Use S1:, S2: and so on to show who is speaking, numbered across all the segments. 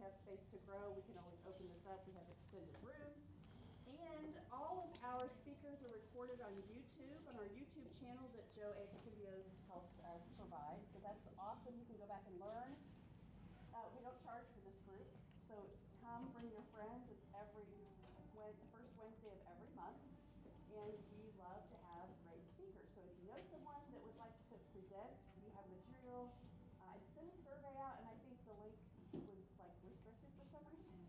S1: have space to grow, we can always open this up. We have extended rooms. And all of our speakers are recorded on YouTube, on our YouTube channel that Joe A Studios helps us provide. So that's awesome. You can go back and learn. We don't charge for this group, so come bring your friends. It's the first Wednesday of every month, and we love to have great speakers. So if you know someone that would like to present, we have material. I sent a survey out, and I think the link was restricted for some reason.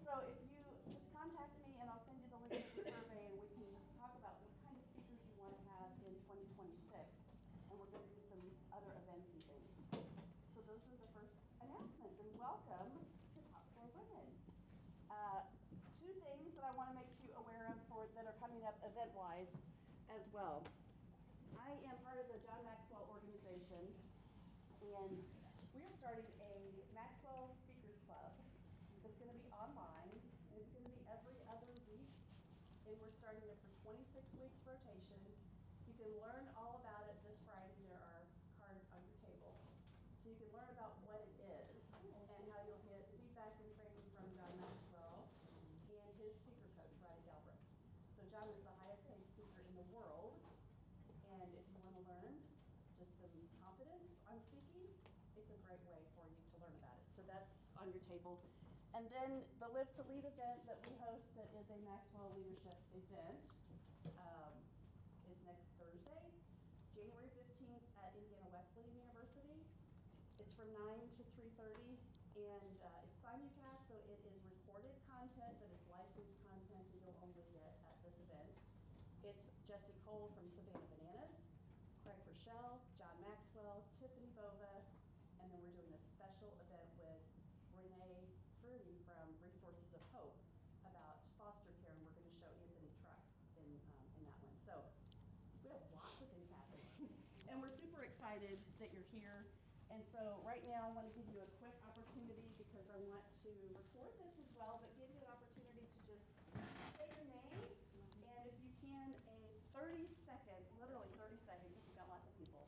S1: So if you just contact me, and I'll send you the link to the survey, and we can talk about what kind of speakers you want to have in 2026, and we're going to do some other events and things. So those are the first announcements, and welcome to Top Floor Women. Two things that I want to make you aware of that are coming up event-wise as well. I am part of the John Maxwell organization, and we are starting a Maxwell Speakers Club. It's going to be online, and it's going to be every other week, and we're starting it for 26 weeks rotation. You can learn all about it this Friday. There are cards on your table. So you can learn about what it is and how you'll get feedback and training from John Maxwell and his speaker coach, Roddy Galbraith. So John is the highest paid speaker in the world, and if you want to learn just some confidence on speaking, it's a great way for you to learn about it. So that's on your table. And then the Live to Lead event that we host, that is a Maxwell leadership event, is next Thursday, January 15th at Indiana Wesleyan University. It's from 9 to 3:30, and it's simulcast, so it is recorded content, but it's licensed content that you'll only get at this event. It's Jesse Cole from Savannah Bananas, Craig Rochelle, John Maxwell, Tiffany Bova, and then we're doing a special event with Renee Fruity from Resources of Hope about foster care, and we're going to show Anthony Trucks in that one. So we have lots of things happening, and we're super excited that you're here. And so right now I want to give you a quick opportunity, because I want to record this as well, but give you an opportunity to just say your name, and if you can, a 30-second, literally 30 seconds, because we've got lots of people,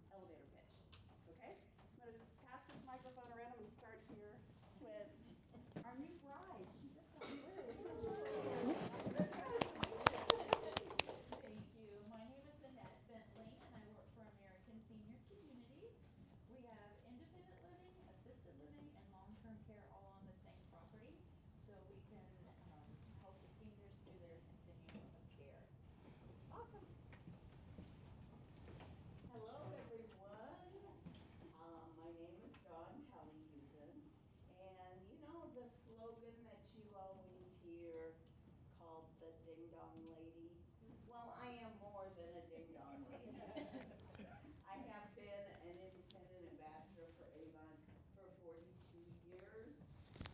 S1: elevator pitch. Okay? I'm going to pass this microphone around. I'm going to start here with our new bride. She just got married.
S2: Thank you. My name is Annette Bentley, and I work for American Senior Communities. We have independent living, assisted living, and long-term care all on the same property, so we can help the seniors through their continuum of care.
S1: Awesome.
S3: Hello, everyone. My name is Dawn Tellyhusen, and you know the slogan that you always hear called the Ding Dong Lady? Well, I am more than a Ding Dong Lady. I have been an independent ambassador for Avon for 42 years,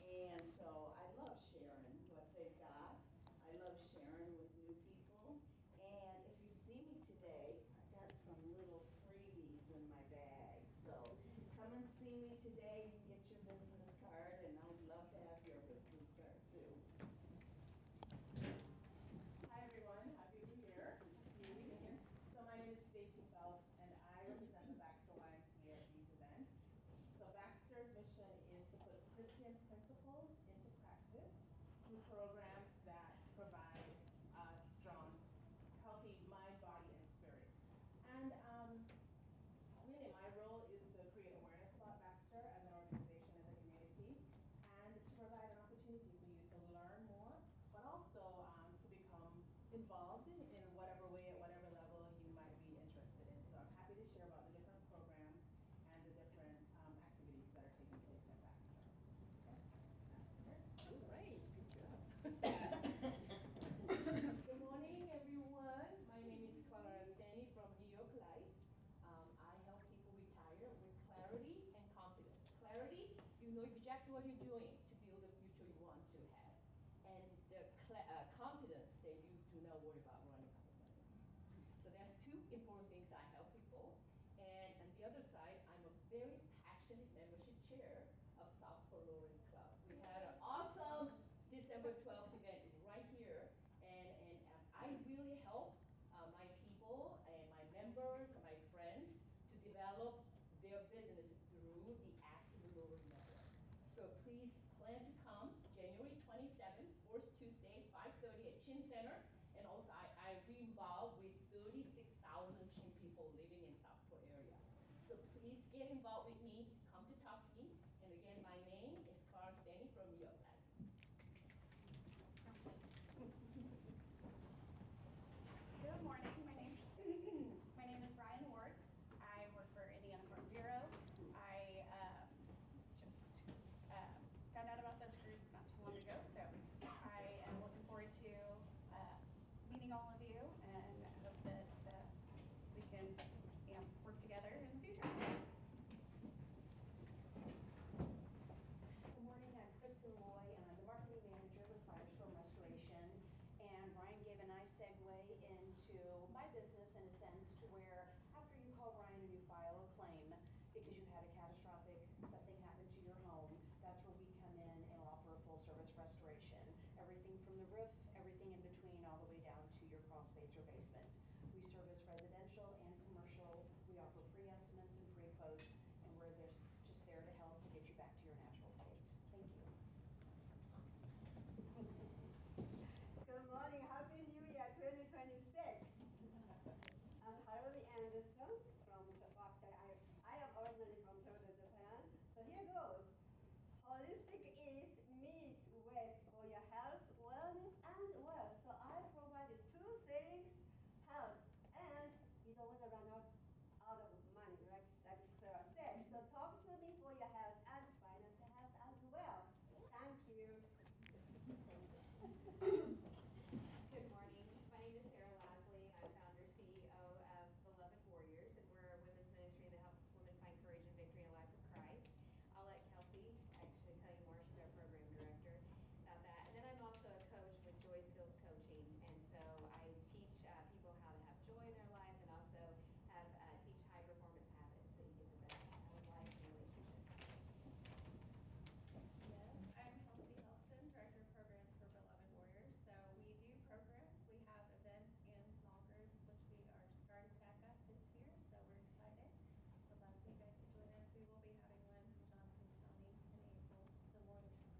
S3: and so I love sharing what they've got. I love sharing with new people, and if you see me today, I got some little freebies in my bag, so come and see me today and get your business card, and I would love to have your business card too.
S4: Hi everyone, happy to be here. So my name is Stacy Phelps, and I represent the Baxter YMCA at these events. So Baxter's mission is to put Christian principles into practice through programs that provide a strong, healthy mind, body, and spirit. And really my role is to create awareness about Baxter as an organization in the community, and to provide an opportunity for you to learn more, but also to become involved in whatever way, at whatever level you might be interested in. So I'm happy to share about the different programs and the different activities that are taking place at Baxter.
S1: All right. Good job.
S5: Good morning, everyone. My name is Clara Stanley from New York Life. I help people retire with clarity and confidence. Clarity, you know exactly what you're doing to build the future you want to have. And the confidence that you do not worry about running out of money. So that's two important things I help people. And on the other side, I'm a very passionate membership chair of South Port Rotary Club. We had an awesome December 12th event right here, and I really help my people and my members and my friends to develop their business through the Active Rotary Network. So please get involved with me, come to talk to me. And again, my name is Clara Stanley from New York Life.
S6: Good morning. My name is Ryan Ward. I work for Indiana Farm Bureau. I just found out about this group not too long ago, so I am looking forward to meeting all of you, and I hope that we can work together in the future.
S7: Good morning, I'm Kristen Loy, and I'm the marketing manager with Firestorm Restoration. And Ryan gave a nice segue into my business in a sense to where after you call Ryan and you file a claim because you had a catastrophic something happen to your home, that's where we come in and offer a full service restoration. Everything from the roof, everything in between, all the way down to your crawl space or basement. We service residential and commercial. We offer free estimates and free quotes, and we're just there to help to get you back to your natural state. Thank you.
S8: Good morning, Happy New Year 2026. I'm Haruhi Anderson from the box. I am originally from Kyoto, Japan. So here goes. Holistic East meets West for your health, wellness, and wealth. So I provided two things, health, and you don't want to run out of money, like Clara said. So talk to me for your health and financial health as well. Thank you.
S9: Good morning. My name is Sarah Lasley, and I'm founder CEO of Beloved Warriors, and we're a women's ministry that helps women find courage and victory in life with Christ. I'll let Kelsey actually tell you more. She's our program director about that. And then I'm also a coach with Joy Skills Coaching, and so I teach people how to have joy in their life, and also have teach high performance habits so you get the best out of life and relationships.
S10: Yes, I'm Kelsey Helton, Director of Programs for Beloved Warriors. So we do programs, we have events and small groups, which we are starting back up this year. So we're excited. Would love for you guys to join us. We will be having one in Johnson County in April. So more to come.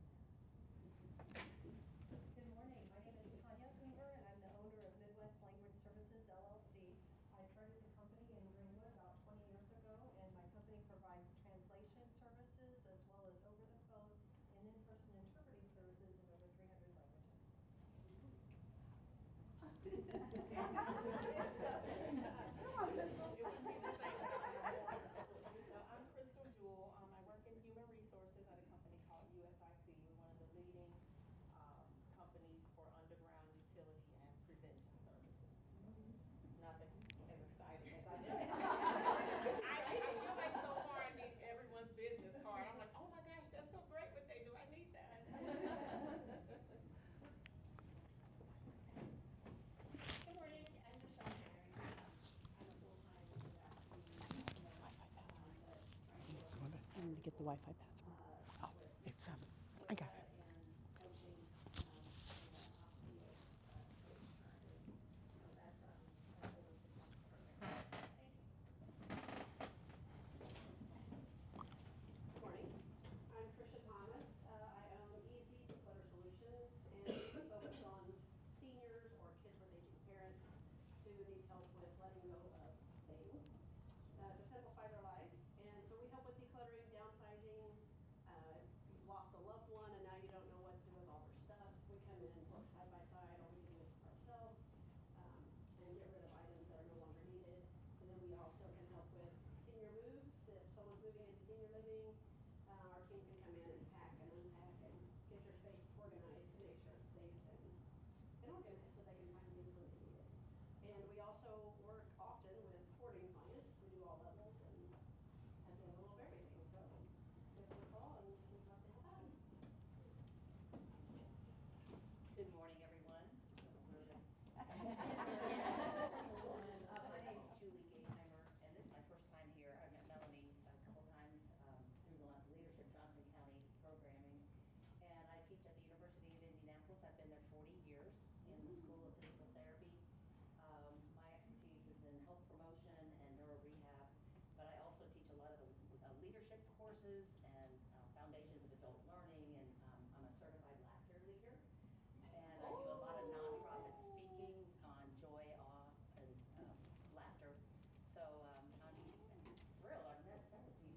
S7: Good morning. My name is Tanya Hoover, and I'm the owner of Midwest Language Services, LLC. I started the company in Greenwood about 20 years ago, and my company provides translation services as well as over-the-phone and in-person interpreting services in over 300 languages.
S4: I'm Crystal Jewell. I work in human resources at a company called USIC. We're one of the leading companies for underground utility and prevention services. Nothing as exciting as I just. I feel like so far I need everyone's business card. I'm like, oh my gosh, that's so great what they do. I need that.
S2: Good morning, I'm Michelle Herring. I'm a full-time
S1: I need to get the Wi-Fi password. Oh, it's I got it.
S3: And coaching in the orthopedic coach currently. So that's a 6-month program.
S7: Good morning. I'm Tricia Thomas. I own Easy Declutter Solutions, and we focus on seniors or kids with aging parents who need help with letting go of things to simplify their life. And so we help with decluttering, downsizing. You've lost a loved one and now you don't know what to do with all their stuff. We come in and work side by side, or we can do it ourselves, and get rid of items that are no longer needed. And then we also can help with senior moves. If someone's moving into senior living, our team can come in and pack and unpack and get your space organized to make sure it's safe and organized so they can find things when they need it. And we also work often with hoarding clients. We do all levels and do a little of everything. So give us a call and we'd love to help out.
S11: Good morning, everyone. My name is Julie Gayheimer, and this is my first time here. I've met Melanie a couple times through the Leadership Johnson County programming, and I teach at the University of Indianapolis. I've been there 40 years in the School of Physical Therapy. My expertise is in health promotion and neuro rehab, but I also teach a lot of leadership courses and foundations of adult learning, and I'm a certified laughter leader. And I do a lot of nonprofit speaking on joy, awe, and laughter. So I'm thrilled. I've met several people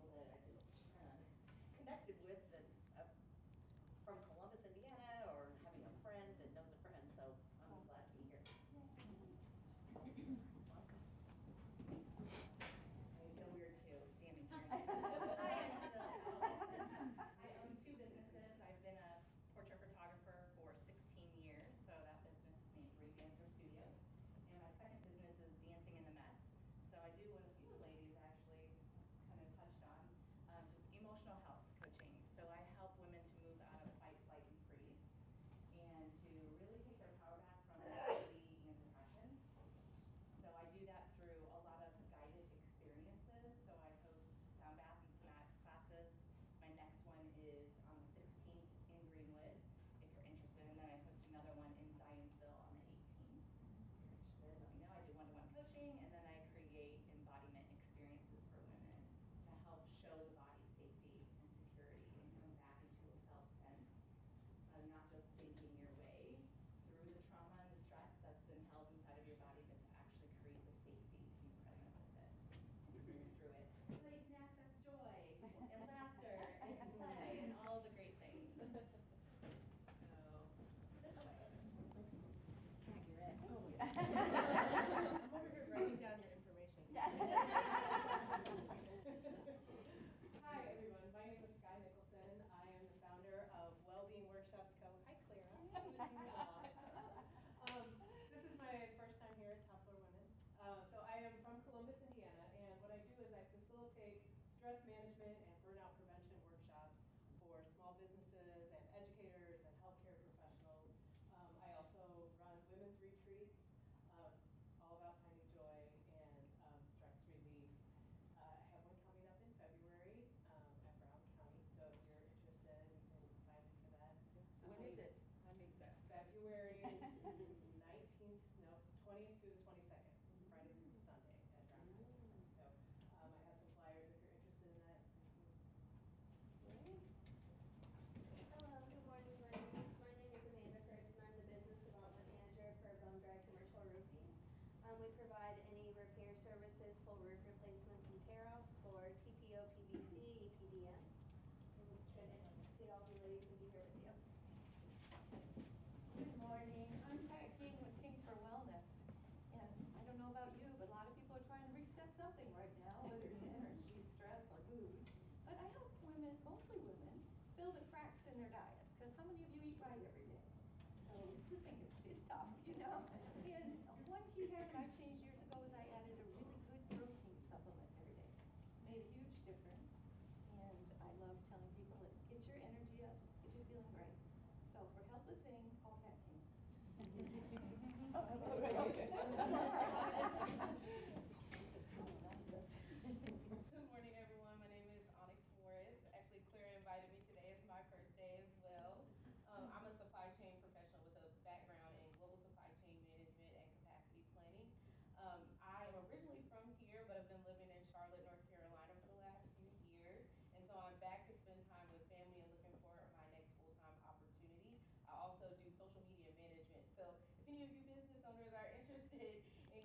S12: stress management and burnout prevention workshops for small businesses and educators and healthcare professionals. I also run women's retreats, all about finding joy and stress relief. I have one coming up in February at Brown County, so if you're interested, you can find me for that.
S11: When is it? I make that.
S12: February 19th, no, 20th through the 22nd, Friday through Sunday at Brown High School. So I have some flyers if you're interested in that.
S13: Hello, good morning, ladies. My name is Amanda Kurtz, and I'm the Business Development Manager for Bone Dry Commercial Roofing. We provide any repair services, full roof replacements and tear-offs for TPO, PVC, EPDM. And it's good to see all you ladies and be here with you.
S14: Good morning. I'm Pat King with Kings for Wellness. And I don't know about you, but a lot of people are trying to reset something right now, whether it's energy, stress, or mood. But I help women, mostly women, fill the cracks in their diets. Because how many of you eat right every day? So the thing is tough, you know? And one key habit I changed years ago is I added a really good protein supplement every day. Made a huge difference. And I love telling people, let's get your energy up, let's get you feeling great. So for help with singing, call Pat King.
S15: Good morning, everyone. My name is Onyx Morris. Actually, Claire invited me today. It's my first day as well. I'm a supply chain professional with a background in global supply chain management and capacity planning. I am originally from here, but I've been living in Charlotte, North Carolina for the last few years. And so I'm back to spend time with family and looking for my next full-time opportunity. I also do social media management. So if any of you business owners are interested in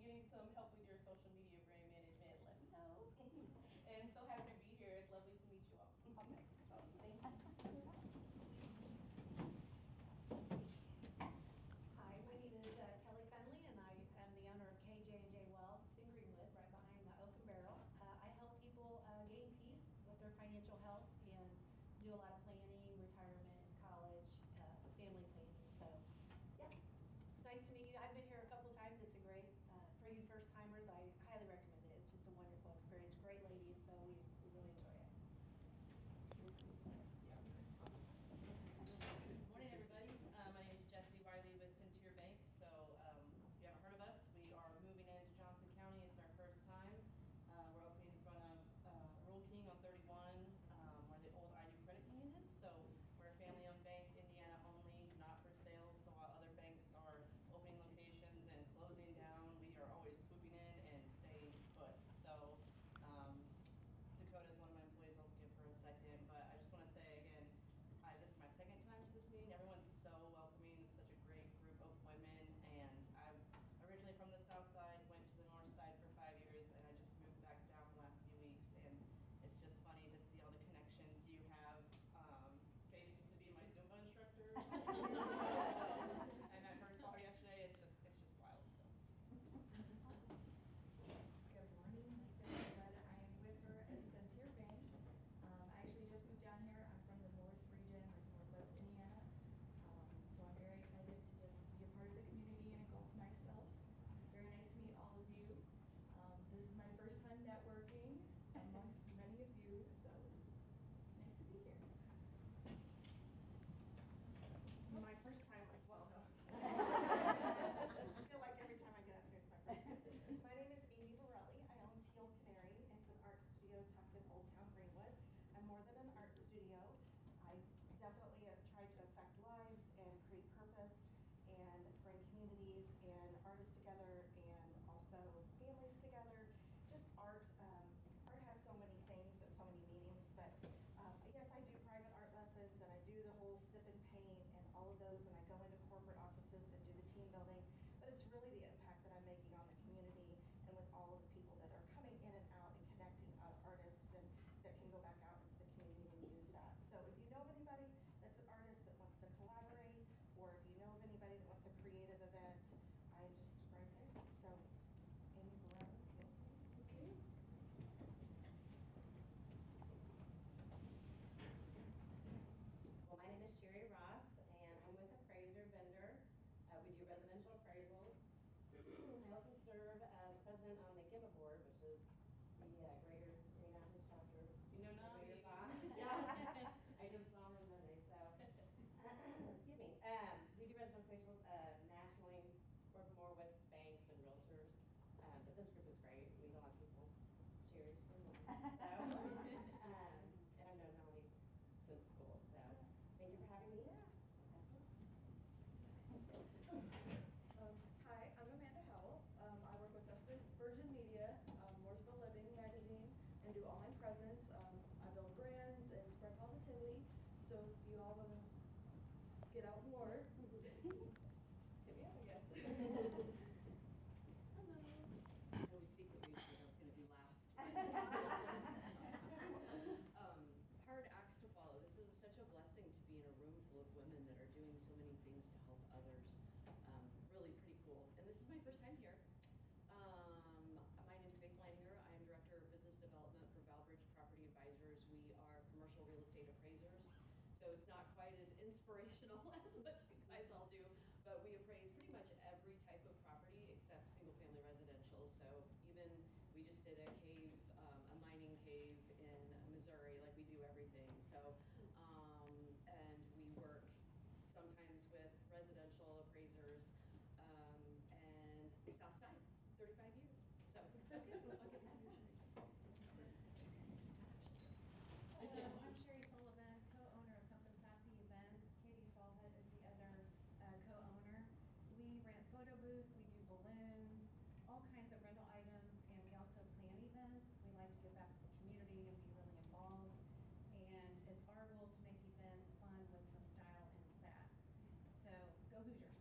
S16: doing so many things to help others. Really pretty cool. And this is my first time here. My name is Faith Leininger. I am Director of Business Development for Valbridge Property Advisors. We are commercial real estate appraisers. So it's not quite as inspirational as what you guys all do, but we appraise pretty much every type of property except single-family residential. So even we just did a cave, a mining cave in Missouri, like we do everything. So, and we work sometimes with residential appraisers, and South Side, 35 years. So, okay, I'll give it to you.
S10: Hello, I'm Sherry Sullivan, co-owner of Something Sassy Events. Katie Stallhead is the other co-owner. We rent photo booths, we do balloons, all kinds of rental items, and we also plan events. We like to give back to the community and be really involved. And it's our goal to make events fun with some style and sass. So, go Hoosiers.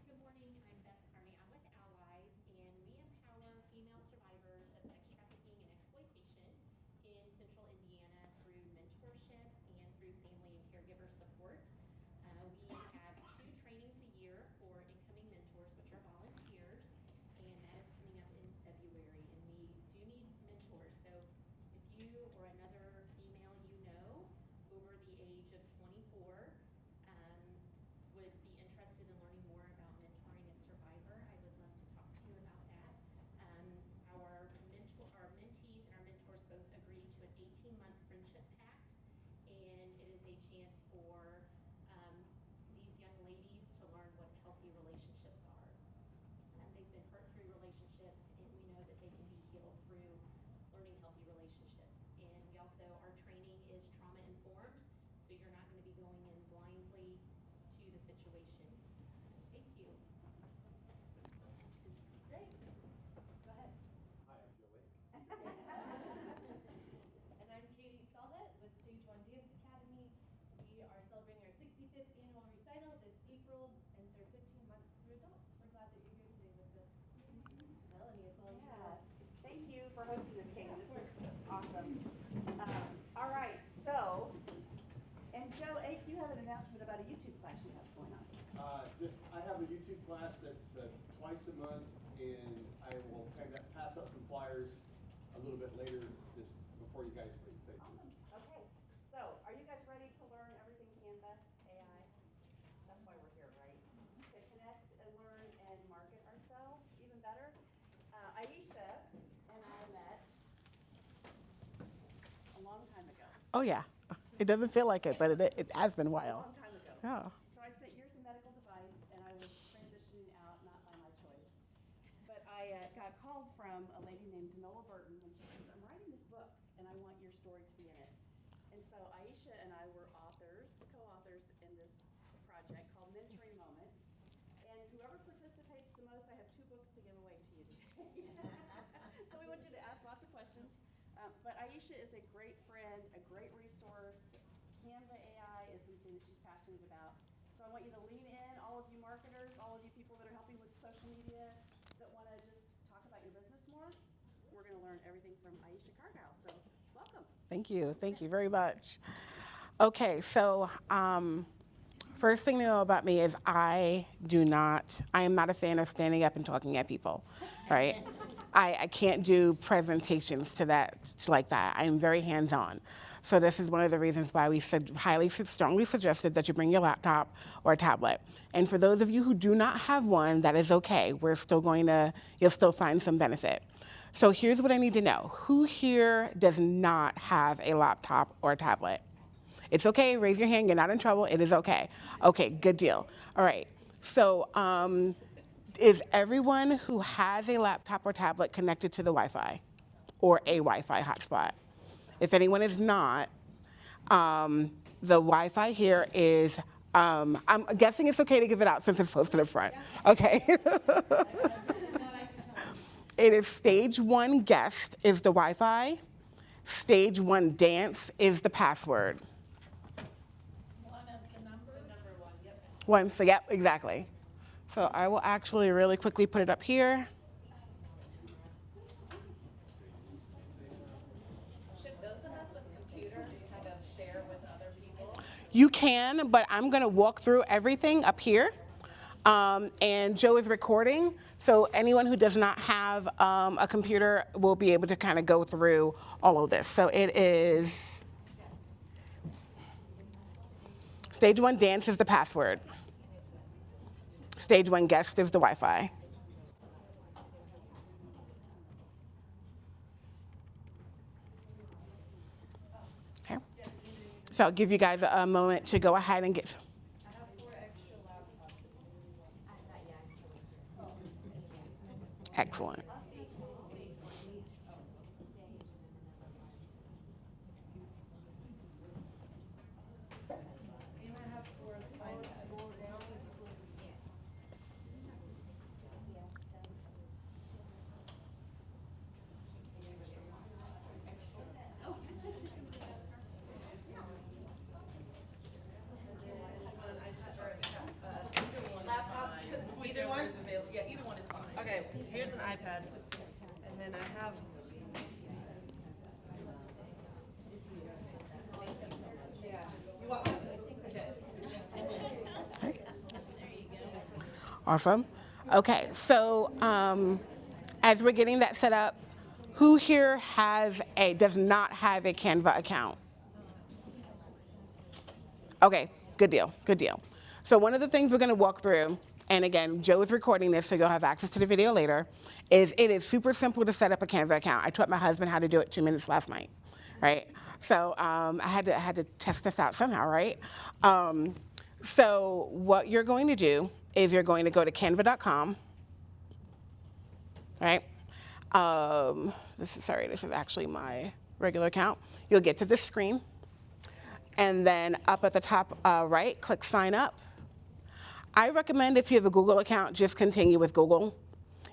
S9: Good morning, I'm Beth Carney. I'm with Allies, and we empower female survivors of sex trafficking and exploitation in central Indiana through mentorship and through family and caregiver support. We have 2 trainings a year for incoming mentors, which are volunteers, and that is coming up in February. And we do need mentors. So if you or another female you know over the age of 24 would be interested in learning more about mentoring a survivor, I would love to talk to you about that. Our mentees and our mentors both agree to an 18-month friendship pact, and it is a chance for these young ladies to learn what healthy relationships are. They've been hurt through relationships, and we know that they can be healed through learning healthy relationships. And we also, our training is trauma informed, so you're not going to be going in blindly to the situation. Thank you.
S1: Great. Go ahead.
S17: Hi, I'm Joe Lake.
S18: And I'm Katie Stallhead with Stage 1 Dance Academy. We are celebrating our 65th annual recital this April and serve 15 months through adults. We're glad that you're here today with us. Melanie, it's all you.
S1: Thank you for hosting this, Katie. This is awesome. All right, so, and Joe, you have an announcement about a YouTube class you have going on.
S17: I have a YouTube class that's twice a month, and I will kind of pass out some flyers a little bit later before you guys leave.
S1: Awesome. Okay. So, are you guys ready to learn everything Canva AI? That's why we're here, right? To connect and learn and market ourselves even better. Aisha and I met a long time ago.
S19: Oh yeah, it doesn't feel like it, but it has been a while.
S1: A long time ago.
S19: Yeah.
S1: So I spent years in medical device, and I was transitioning out, not by my choice. But I got called from a lady named Danola Burton, and she says, I'm writing this book, and I want your story to be in it. And so Aisha and I were co-authors in this project called Mentoring Moments. And whoever participates the most, I have 2 books to give away to you today. So we want you to ask lots of questions. But Aisha is a great friend, a great resource. Canva AI is something that she's passionate about. So I want you to lean in, all of you marketers, all of you people that are helping with social media that want to just talk about your business more. We're going to learn everything from Aisha Cargile. So welcome.
S19: Thank you very much. Okay, so first thing to know about me is I am not a fan of standing up and talking at people, right? I can't do presentations like that. I'm very hands-on. So this is one of the reasons why we strongly suggested that you bring your laptop or a tablet. And for those of you who do not have one, that is okay. You'll still find some benefit. So here's what I need to know. Who here does not have a laptop or a tablet? It's okay, raise your hand, you're not in trouble, it is okay. Okay, good deal. All right, so is everyone who has a laptop or tablet connected to the Wi-Fi or a Wi-Fi hotspot? If anyone is not, the Wi-Fi here is, I'm guessing it's okay to give it out since it's posted up front. Okay. It is stage 1 guest is the Wi-Fi. Stage 1 dance is the password.
S2: 1 is the number?
S16: The number 1, yep.
S19: 1, so yep, exactly. So I will actually really quickly put it up here.
S12: Should those of us with computers kind of share with other
S19: You can, but I'm going to walk through everything up here. And Joe is recording, so anyone who does not have a computer will be able to kind of go through all of this. So it is stage 1 dance is the password. Stage 1 guest is the Wi-Fi. Okay. So I'll give you guys a moment to go ahead and get. Excellent.
S12: Either one? Yeah, either one is fine. Okay, here's an iPad, and then I have. Yeah, you want? Okay.
S19: Awesome. Okay, so as we're getting that set up, who here does not have a Canva account? Okay, good deal, good deal. So one of the things we're going to walk through, and again, Joe is recording this, so you'll have access to the video later, is it is super simple to set up a Canva account. I taught my husband how to do it 2 minutes last night, right? So I had to test this out somehow, right? So what you're going to do is you're going to go to canva.com, right? This is actually my regular account. You'll get to this screen, and then up at the top right, click sign up. I recommend if you have a Google account, just continue with Google.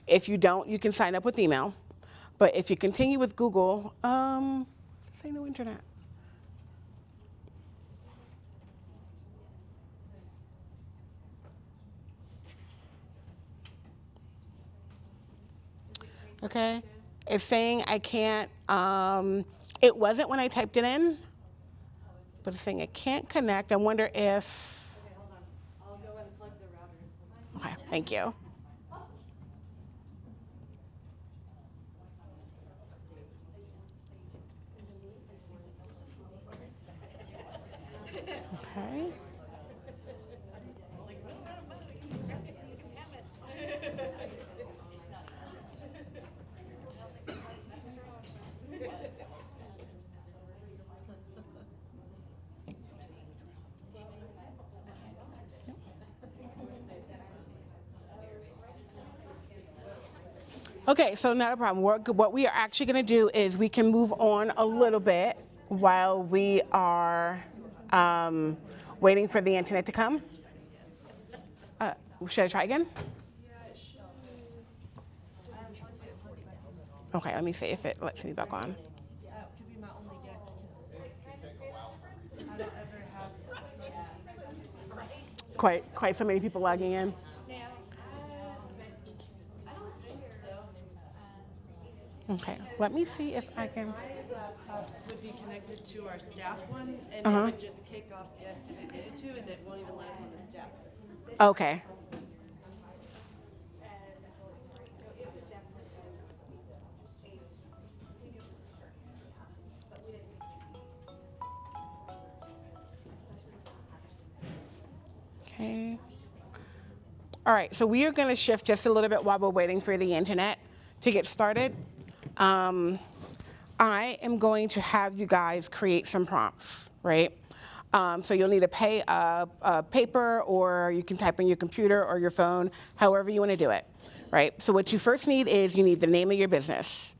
S19: If you don't, you can sign up with email. But if you continue with Google, say no internet. Okay, it's saying I can't, it wasn't when I typed it in, but it's saying it can't connect. I wonder if.
S12: Okay, hold on. I'll go and plug the router in.
S19: Okay, thank you. Okay. Okay, so not a problem. What we are actually going to do is we can move on a little bit while we are waiting for the internet to come. Should I try again? Okay, let me see if it lets me back on.
S12: That could be my only guess because I don't ever have.
S19: Quite so many people logging in. Okay, let me see if I can.
S12: My laptops would be connected to our staff one, and it would just kick off guests if it needed to, and it won't even let us on the staff.
S19: Okay. Okay. All right, so we are going to shift just a little bit while we're waiting for the internet to get started. I am going to have you guys create some prompts, right? So you'll need a paper, or you can type in your computer or your phone, however you want to do it, right? So what you first need is you need the name of your business,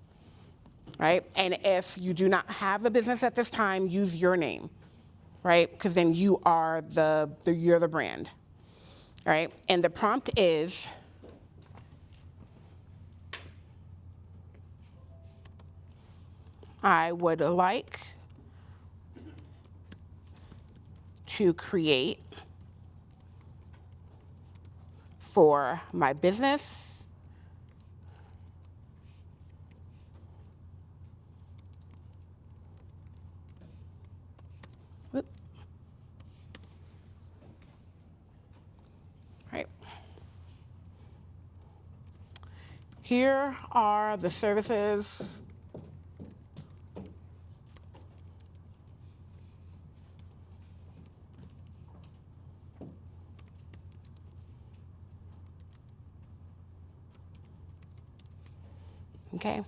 S19: right? And if you do not have a business at this time, use your name, right? Because then you are you're the brand, right? And the prompt is, I would like to create for my business here are the services. Okay. All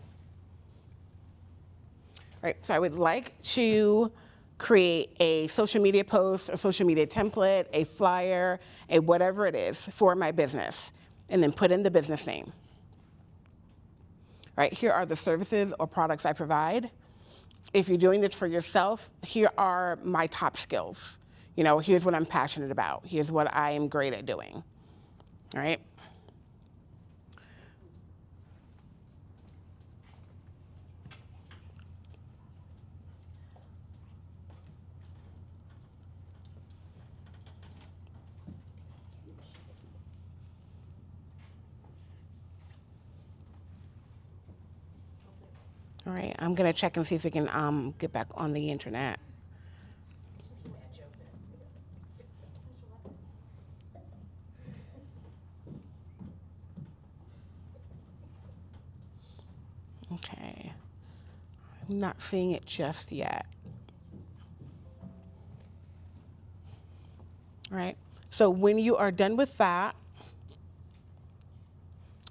S19: right, so I would like to create a social media post, a social media template, a flyer, a whatever it is for my business, and then put in the business name. Right, here are the services or products I provide. If you're doing this for yourself, here are my top skills. You know, here's what I'm passionate about. Here's what I am great at doing. All right. All right, I'm gonna check and see if we can get back on the internet. Okay, I'm not seeing it just yet. All right, so when you are done with that,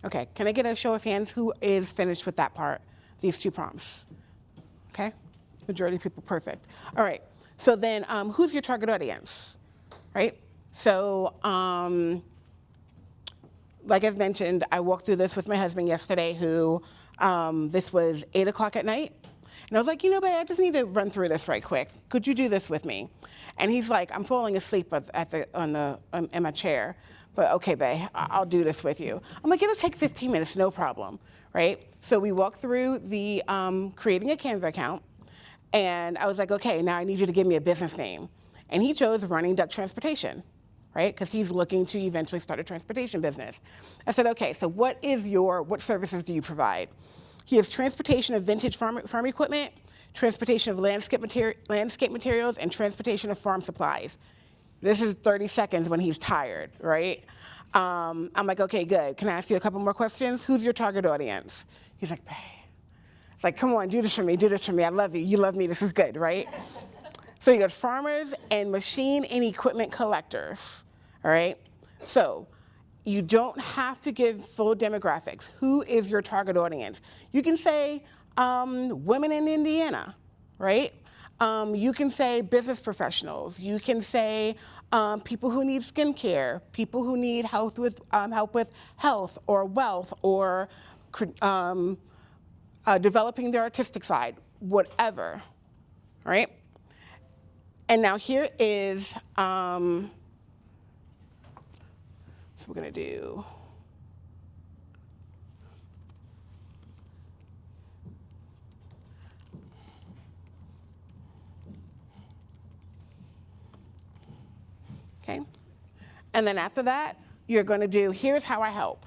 S19: okay, can I get a show of hands who is finished with that part, these 2 prompts? Okay, majority of people, perfect. All right, so then who's your target audience, right? So like I've mentioned, I walked through this with my husband yesterday who, this was 8 o'clock at night. And I was like, you know, babe, I just need to run through this right quick. Could you do this with me? And he's like, I'm falling asleep in my chair. But okay, babe, I'll do this with you. I'm like, it'll take 15 minutes, no problem, right? So we walked through the creating a Canva account. And I was like, okay, now I need you to give me a business name. And he chose Running Duck Transportation, right? Because he's looking to eventually start a transportation business. I said, okay, so what services do you provide? He has transportation of vintage farm equipment, transportation of landscape materials, and transportation of farm supplies. This is 30 seconds when he's tired, right? I'm like, okay, good. Can I ask you a couple more questions? Who's your target audience? He's like, babe. It's like, come on, do this for me, do this for me. I love you. You love me. This is good, right? So you got farmers and machine and equipment collectors, all right? So you don't have to give full demographics. Who is your target audience? You can say women in Indiana, right? You can say business professionals. You can say people who need skincare, people who need help with health or wealth or developing their artistic side, whatever, right? And now here is, so we're gonna do, okay? And then after that, you're gonna do, here's how I help.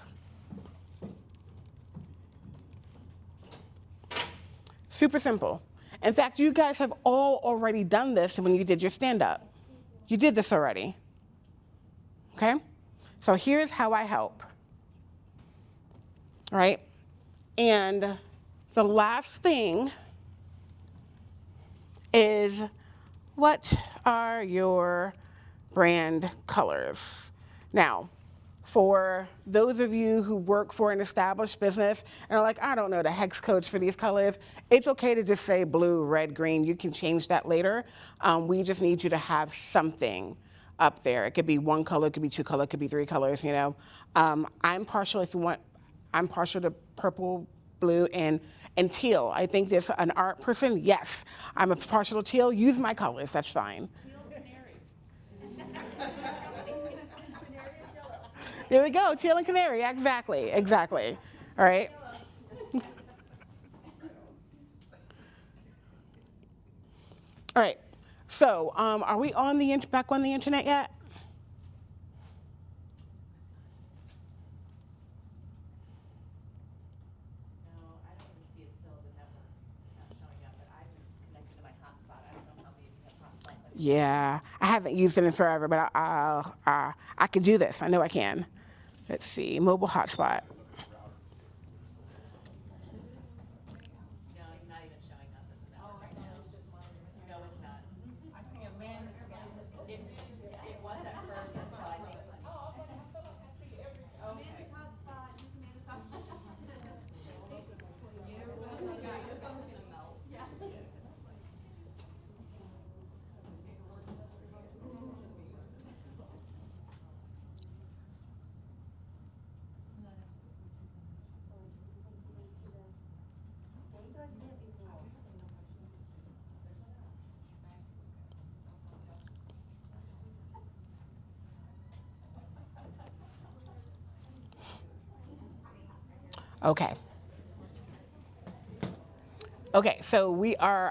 S19: Super simple. In fact, you guys have all already done this when you did your stand-up. You did this already, okay? So here's how I help, right? And the last thing is, what are your brand colors? Now, for those of you who work for an established business and are like, I don't know the hex codes for these colors, it's okay to just say blue, red, green. You can change that later. We just need you to have something up there. It could be 1 color, it could be 2 colors, it could be 3 colors, you know. I'm partial, if you want, I'm partial to purple, blue, and teal. I think there's an art person, yes. I'm a partial to teal, use my colors, that's fine. There we go, teal and canary, exactly. All right. All right, so are we on back on the internet yet?
S11: No, I don't even see it still, the network is not showing up, but I'm connected to my hotspot. I don't know how many of you have hotspots.
S19: Yeah, I haven't used it in forever, but I can do this. I know I can. Let's see, mobile hotspot. Okay. Okay, so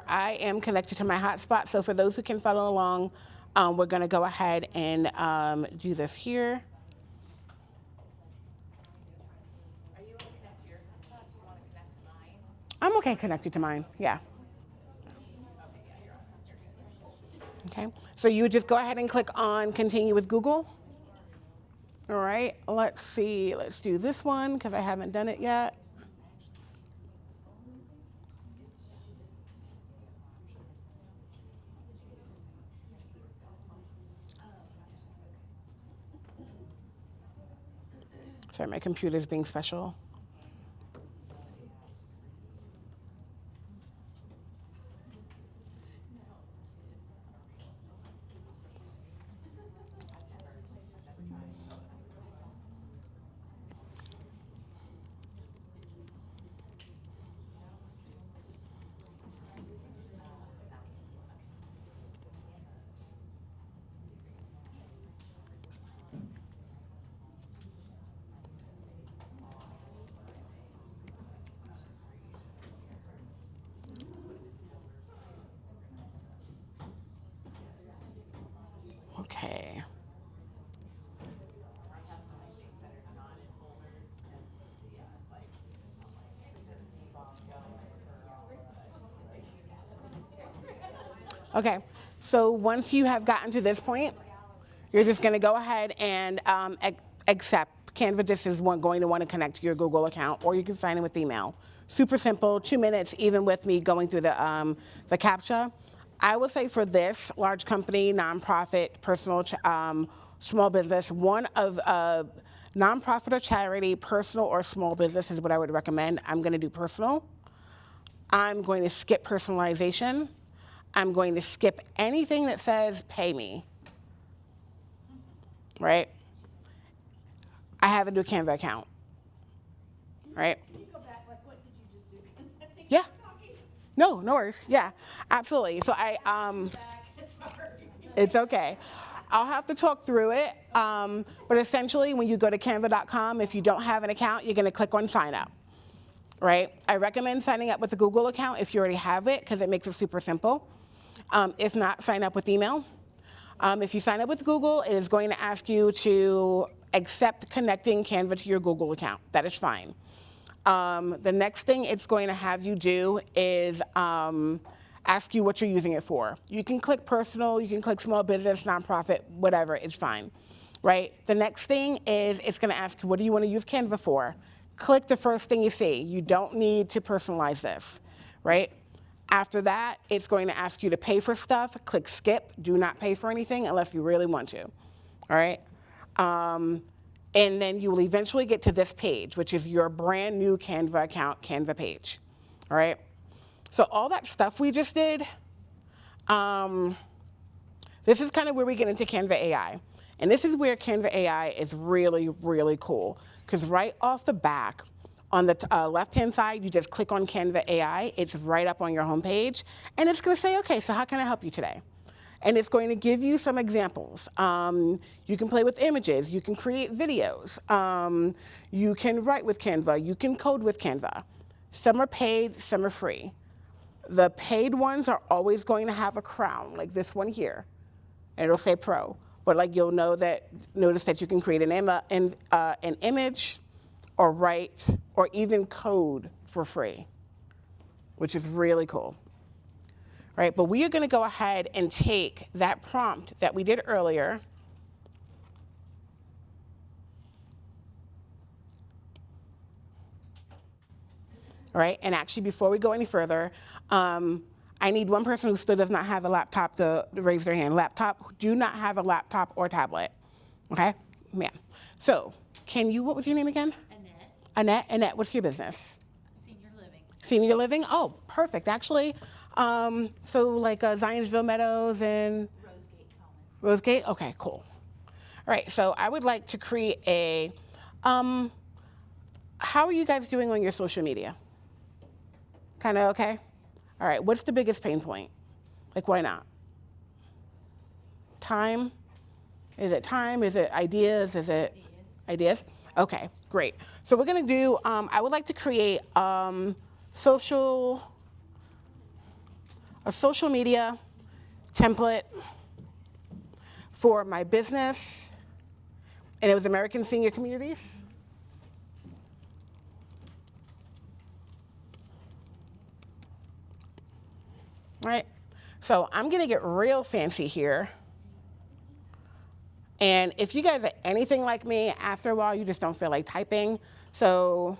S19: I am connected to my hotspot. So for those who can follow along, we're going to go ahead and do this here.
S16: Are you able to connect to your hotspot? Do you want to connect to mine?
S19: I'm okay connected to mine, yeah.
S16: Okay, yeah, you're on. You're good.
S19: Okay, so you would just go ahead and click on continue with Google. All right, let's see, let's do this one because I haven't done it yet. Sorry, my computer's being special. Okay. Okay, so once you have gotten to this point, you're just going to go ahead and accept. Canva just is going to want to connect to your Google account, or you can sign in with email. Super simple, 2 minutes, even with me going through the CAPTCHA. I would say for this large company, nonprofit, personal, small business, one of nonprofit or charity, personal or small business is what I would recommend. I'm going to do personal. I'm going to skip personalization. I'm going to skip anything that says pay me, right? I have a new Canva account, right?
S1: Can you go back, like, what did you just do? Because I think
S19: Yeah.
S1: you're talking.
S19: No worries. Yeah, absolutely. So
S1: Sorry.
S19: it's okay. I'll have to talk through it. But essentially, when you go to canva.com, if you don't have an account, you're going to click on sign up, right? I recommend signing up with a Google account if you already have it because it makes it super simple. If not, sign up with email. If you sign up with Google, it is going to ask you to accept connecting Canva to your Google account. That is fine. The next thing it's going to have you do is ask you what you're using it for. You can click personal, you can click small business, nonprofit, whatever, it's fine, right? The next thing is it's going to ask you, what do you want to use Canva for? Click the first thing you see. You don't need to personalize this, right? After that, it's going to ask you to pay for stuff. Click skip. Do not pay for anything unless you really want to, all right? And then you will eventually get to this page, which is your brand new Canva account, Canva page, all right? So all that stuff we just did, this is kind of where we get into Canva AI. And this is where Canva AI is really, really cool. Because right off the back, on the left-hand side, you just click on Canva AI. It's right up on your homepage. And it's going to say, OK, so how can I help you today? And it's going to give you some examples. You can play with images. You can create videos. You can write with Canva. You can code with Canva. Some are paid, some are free. The paid ones are always going to have a crown, like this one here. And it'll say pro. But like you'll notice that you can create an image or write or even code for free, which is really cool. Right, but we are going to go ahead and take that prompt that we did earlier, right? And actually, before we go any further, I need one person who still does not have a laptop to raise their hand. Laptop, do not have a laptop or tablet, okay? Yeah. So, what was your name again? Annette, what's your business?
S2: Senior living.
S19: Senior living? Oh, perfect. Actually, so like Zionsville Meadows and Rosegate? Okay, cool. All right, so I would like to create how are you guys doing on your social media? Kind of okay? All right, what's the biggest pain point? Like, why not? Time? Is it time? Is it ideas? Is it ideas? Okay, great. So we're gonna do, I would like to create a social media template for my business, and it was American Senior Communities. Right? So I'm gonna get real fancy here. And if you guys are anything like me, after a while you just don't feel like typing. So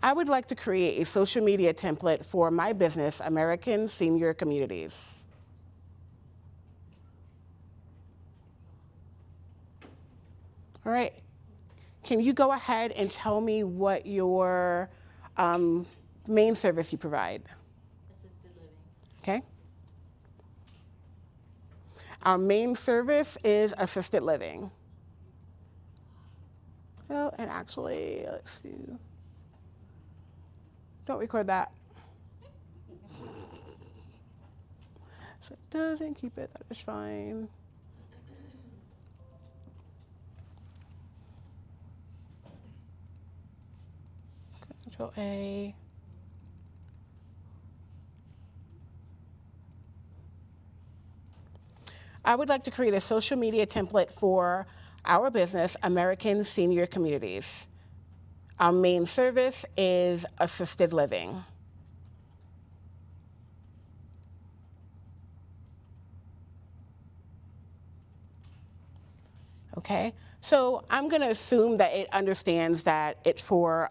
S19: I would like to create a social media template for my business, American Senior Communities. All right. Can you go ahead and tell me what your main service you provide?
S2: Assisted living.
S19: Okay. Our main service is assisted living. Oh, and actually, let's see. Don't record that. So it doesn't keep it, that is fine. Control A. I would like to create a social media template for our business, American Senior Communities. Our main service is assisted living. Okay, so I'm going to assume that it understands that it's for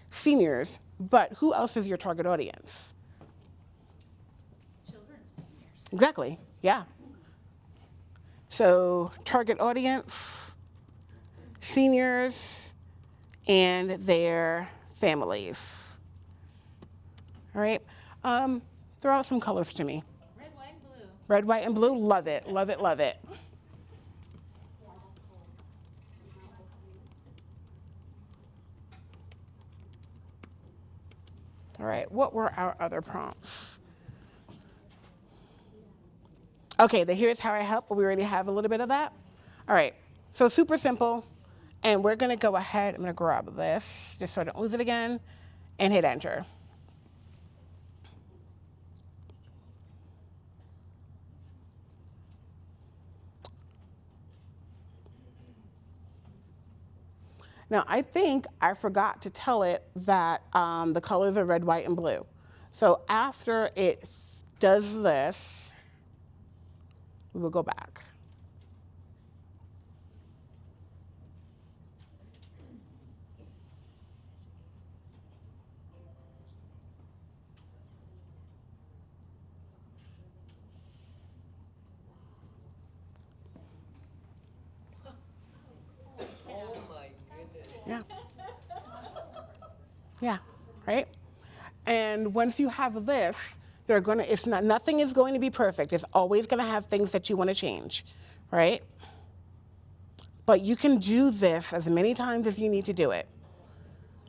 S19: seniors, but who else is your target audience?
S2: Children, seniors.
S19: Exactly, yeah. So target audience, seniors, and their families. All right, throw out some colors to me.
S2: Red, white, and blue.
S19: Red, white, and blue, love it, love it, love it. All right, what were our other prompts? Okay, here's how I help, but we already have a little bit of that. All right, so super simple. And we're gonna go ahead, I'm gonna grab this, just so I don't lose it again, and hit enter. Now, I think I forgot to tell it that the colors are red, white, and blue. So after it does this, we will go back.
S16: Oh my goodness.
S19: Yeah. Yeah, right? And once you have this, nothing is going to be perfect. It's always gonna have things that you wanna change, right? But you can do this as many times as you need to do it,